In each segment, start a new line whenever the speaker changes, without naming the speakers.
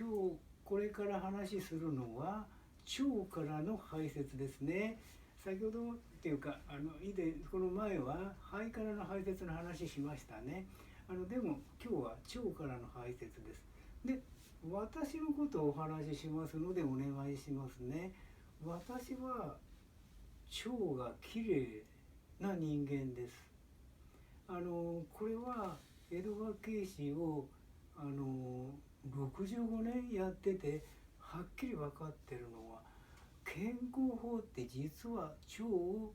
今日これから話しするのは腸からの排泄ですね。先ほどっていうか以前この前は肺からの排泄の話しましたね。でも今日は腸からの排泄です。で、私のことをお話ししますのでお願いしますね。私は腸がきれいな人間です。これは江戸川慶史を65年やっててはっきり分かってるのは、健康法って実は腸を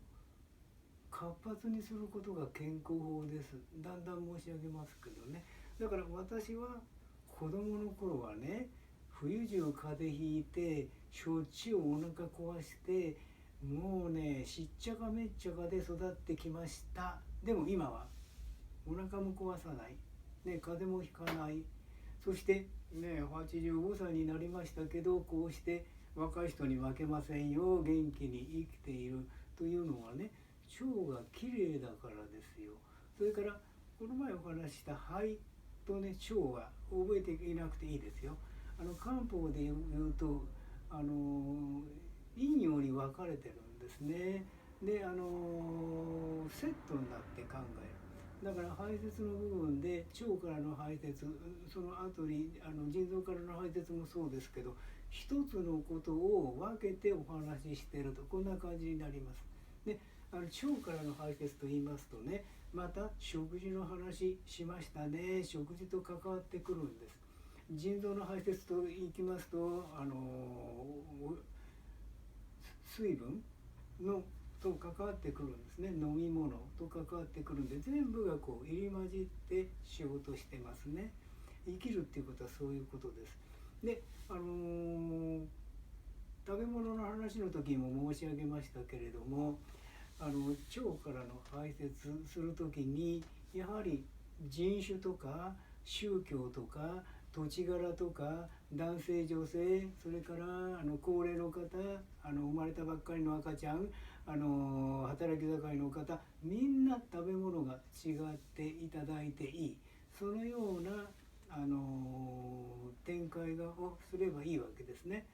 活発にすることが健康法です。だんだん申し上げますけどね。だから私は子供の頃はね、冬中風邪ひいてしょっちゅうお腹壊して、もうねしっちゃかめっちゃかで育ってきました。でも今はお腹も壊さない、ね、風邪もひかない。そしてね85歳になりましたけど、こうして若い人に負けませんよ、元気に生きているというのはね、腸がきれいだからですよ。それからこの前お話しした肺とね腸は覚えていなくていいですよ。漢方で言うと陰陽に分かれてるんですね。でセットになって考える。だから排泄の部分で腸からの排泄、その後に腎臓からの排泄もそうですけど、一つのことを分けてお話ししていると、こんな感じになります。で腸からの排泄と言いますとね、また食事の話しましたね。食事と関わってくるんです。腎臓の排泄といきますと水分のと関わってくるんですね。飲み物と関わってくるんで、全部がこう入り混じって仕事してますね。生きるっていうことはそういうことです。で、食べ物の話の時も申し上げましたけれども、腸からの排泄する時にやはり人種とか宗教とか土地柄とか男性女性、それから高齢の方、生まれたばっかりの赤ちゃん、働き盛りの方、みんな食べ物が違っていただいていい、そのような展開をすればいいわけですね。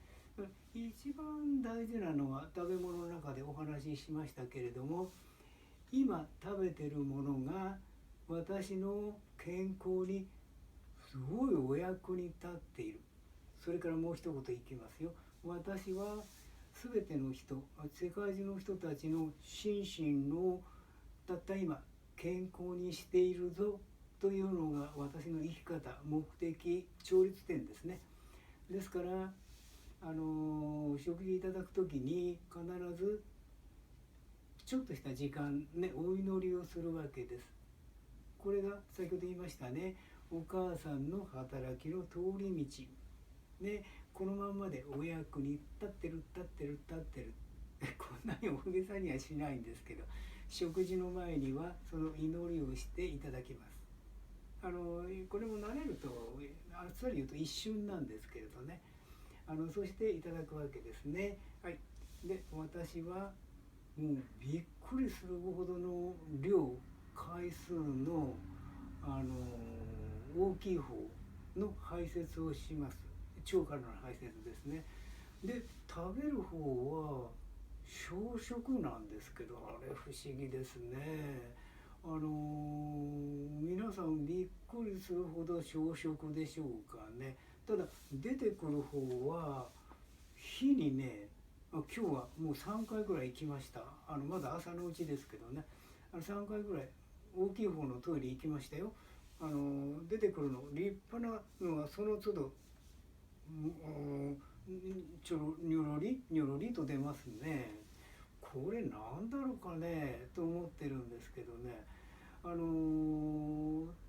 一番大事なのは食べ物の中でお話ししましたけれども、今食べてるものが私の健康にすごいお役に立っている。それからもう一言いきますよ。私は全ての人、世界中の人たちの心身をたった今健康にしているぞというのが私の生き方、目的、調律点ですね。ですから食事いただくときに必ずちょっとした時間ね、お祈りをするわけです。これが先ほど言いましたね、お母さんの働きの通り道ね、このまんまでお役に立ってる立ってる立ってるこんなに大げさにはしないんですけど、食事の前にはその祈りをしていただきます。これも慣れるとあっさり言うと一瞬なんですけれどね、そしていただくわけですね。はい。で私はもうびっくりするほどの量、回数の、大きい方の排泄をします。腸からの排泄ですね。で食べる方は小食なんですけど、あれ不思議ですね。皆さんびっくりするほど小食でしょうかね。ただ出てくる方は日にね、今日はもう3回ぐらい行きました。まだ朝のうちですけどね、3回ぐらい大きい方のトイレ行きましたよ。出てくるの立派なのがその都度ちょろにょろりにょろりと出ますね。これなんだろうかねと思ってるんですけどね。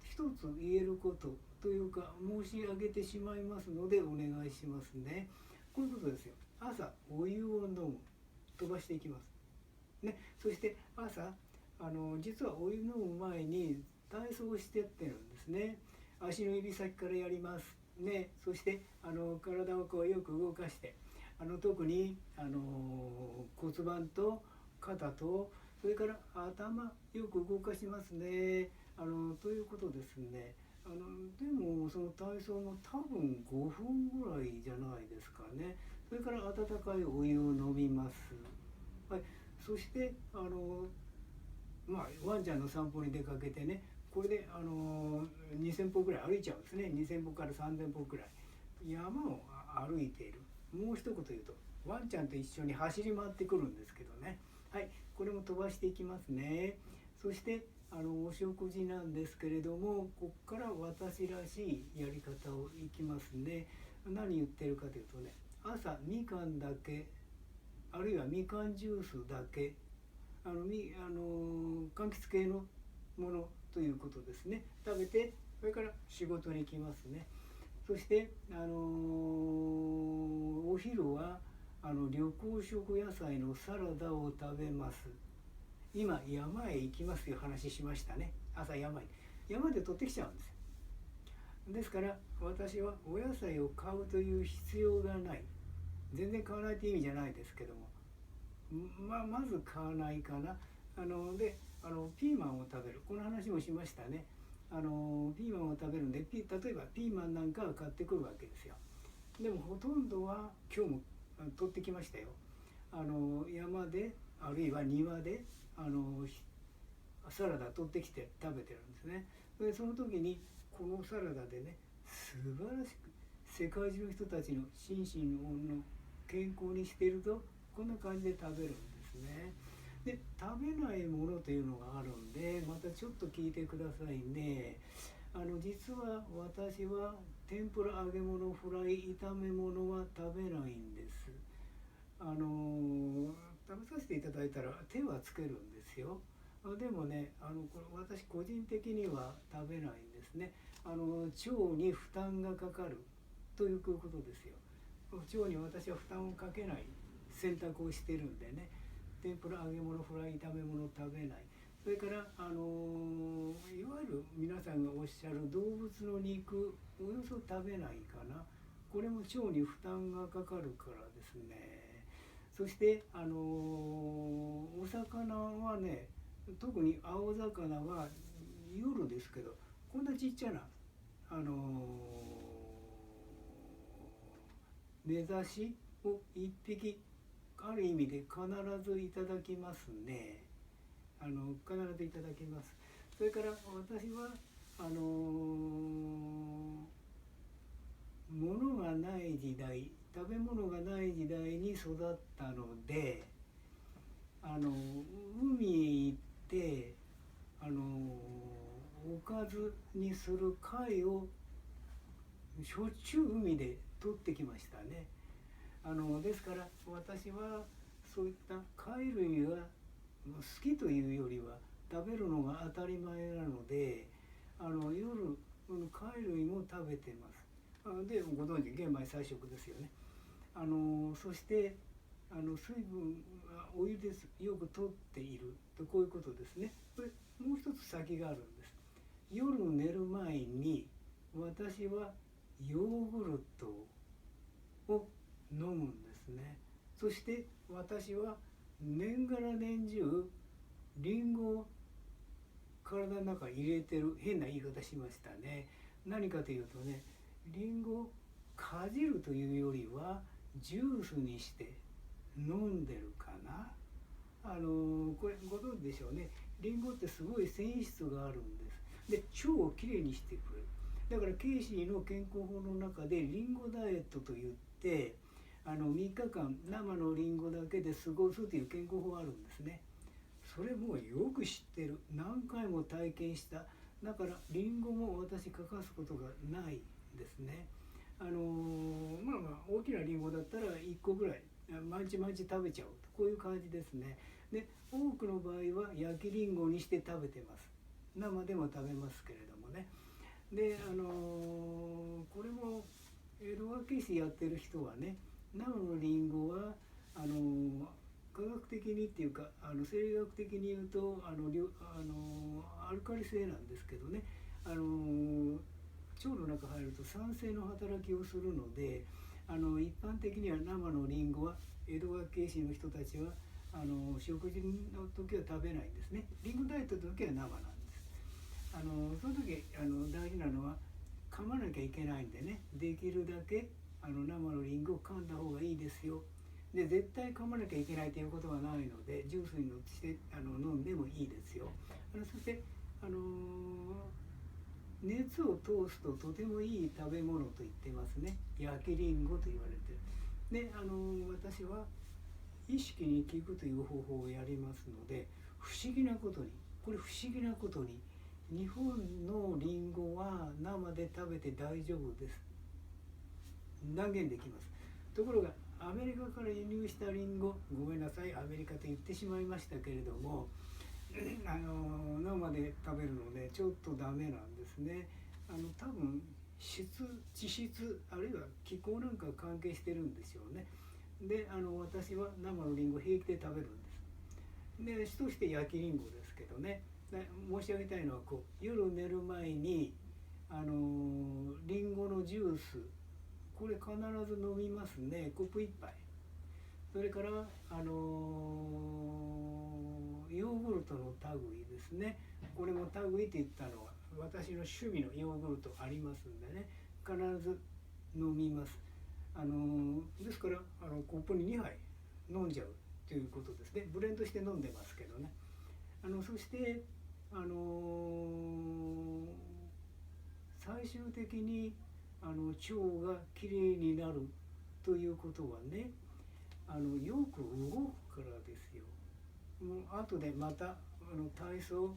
一つ言えることというか申し上げてしまいますのでお願いしますね。こういうことですよ。朝お湯を飲む、飛ばしていきますね。そして朝実はお湯飲む前に体操をしてってるんですね。足の指先からやりますね。そして体をこうよく動かして、特に骨盤と肩と、それから頭よく動かしますね。ということですね。でもその体操も多分5分ぐらいじゃないですかね。それから温かいお湯を飲みます。はい、そしてワンちゃんの散歩に出かけてね、これで2000歩ぐらい歩いちゃうんですね。2000歩から3000歩ぐらい山を歩いている。もう一言言うとワンちゃんと一緒に走り回ってくるんですけどね。はい、これも飛ばしていきますね。そしてお食事なんですけれども、ここから私らしいやり方をいきますね。何言ってるかというとね、朝みかんだけ、あるいはみかんジュースだけ、柑橘系のものということですね。食べて、それから仕事に行きますね。そして、お昼は緑黄色野菜のサラダを食べます。今山へ行きますという話しましたね。朝山で取ってきちゃうんですよ。ですから私はお野菜を買うという必要がない。全然買わないという意味じゃないですけども、まず買わないかな。でピーマンを食べる、この話もしましたね。ピーマンを食べるんで、例えばピーマンなんかは買ってくるわけですよ。でもほとんどは今日も取ってきましたよ。山であるいは庭でサラダ取ってきて食べてるんですね。でその時にこのサラダでね、素晴らしく世界中の人たちの心身の健康にしていると、こんな感じで食べるんですね。で食べないものというのがあるんで、またちょっと聞いてくださいね。実は私は天ぷら、揚げ物、フライ、炒め物は食べないんです。食べさせていただいたら手はつけるんですよ。でもね、これ私個人的には食べないんですね。腸に負担がかかるということですよ。腸に私は負担をかけない選択をしてるんでね。天ぷら、揚げ物、フライ、炒め物食べない。それからいわゆる皆さんがおっしゃる動物の肉、およそ食べないかな。これも腸に負担がかかるからですね。そしてお魚はね、特に青魚は夜ですけど、こんなちっちゃな目指しを一匹ある意味で必ずいただきますね。必ずいただきます。それから私は物がない時代、食べ物がない時代に育ったので、海へ行っておかずにする貝をしょっちゅう海で取ってきましたね。ですから私はそういった貝類が好きというよりは食べるのが当たり前なので、夜貝類も食べてます。でご存知玄米菜食ですよね。そして水分はお湯でよく取っていると、こういうことですね。これもう一つ先があるんです。夜寝る前に私はヨーグルトを飲むんですね。そして私は年がら年中リンゴを体の中に入れてる。変な言い方しましたね。何かというとね、リンゴをかじるというよりはジュースにして飲んでるかな。これご存知でしょうね。リンゴってすごい繊維質があるんです。で腸をきれいにしてくれる。だからケイシーの健康法の中でリンゴダイエットといって、3日間生のリンゴだけで過ごすという健康法があるんですね。それもよく知ってる。何回も体験した。だからリンゴも私欠かすことがないですね。大きなリンゴだったら1個ぐらい毎日毎日食べちゃうと、こういう感じですね。で多くの場合は焼きリンゴにして食べてます。生でも食べますけれどもね。でこれもエドワード・ケイシーやってる人はね、生のリンゴは科学的にっていうか生理学的に言うとアルカリ性なんですけどね、腸の中入ると酸性の働きをするので、一般的には生のリンゴはエドワード・ケイシーの人たちは食事の時は食べないんですね。リンゴダイエットの時は生なんです。その時大事なのは噛まなきゃいけないんでね、できるだけ生のリンゴを噛んだ方がいいですよ。で絶対噛まなきゃいけないということはないので、ジュースにして飲んでもいいですよ。そして熱を通すととてもいい食べ物と言ってますね。焼きりんごと言われてる。で私は意識に効くという方法をやりますので、不思議なことに日本のリンゴは生で食べて大丈夫です。断言できます。ところがアメリカから輸入したリンゴ、ごめんなさいアメリカと言ってしまいましたけれども、生で食べるのでちょっとダメなんですね。多分地質あるいは気候なんか関係してるんでしょうね。で私は生のリンゴ平気で食べるんです。で主として焼きリンゴですけどね。申し上げたいのは夜寝る前にリンゴのジュース、これ必ず飲みますね。コップ1杯。それからヨーグルトの類ですね。これも類って言ったのは私の趣味のヨーグルトありますんでね、必ず飲みます。ですからコップに2杯飲んじゃうということですね。ブレンドして飲んでますけどね。そして最終的に腸がきれいになるということはね、よく動くからですよ。後でまた体操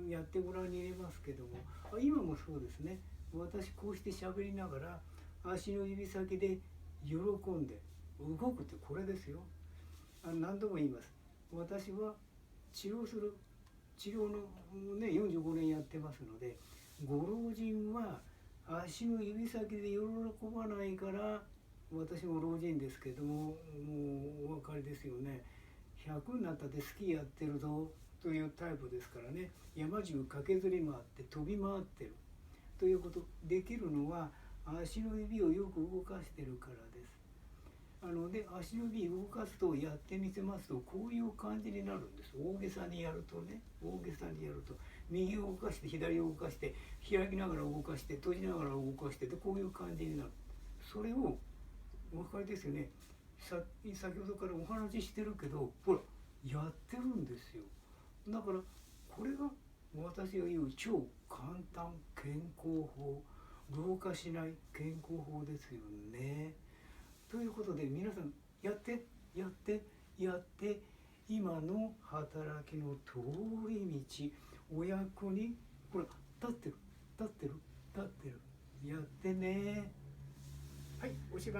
やってごらんに入れますけども、今もそうですね。私こうして喋りながら足の指先で喜んで動くってこれですよ。何度も言います。私は治療のね45年やってますので、ご老人は足の指先で喜ばないから、私も老人ですけども、もうお分かりですよね。100になったってスキーやってるぞというタイプですからね。山中駆けずり回って飛び回ってるということできるのは足の指をよく動かしてるからです。で足の指動かすとやってみせますとこういう感じになるんです。大げさにやると右を動かして左を動かして開きながら動かして閉じながら動かしてでこういう感じになる。それをお分かりですよね。先ほどからお話ししてるけど、ほらやってるんですよ。だからこれが私が言う超簡単健康法、老化しない健康法ですよね。ということで皆さんやって今の働きの通り道、お役にほら立ってるやってね。はい、おしまい。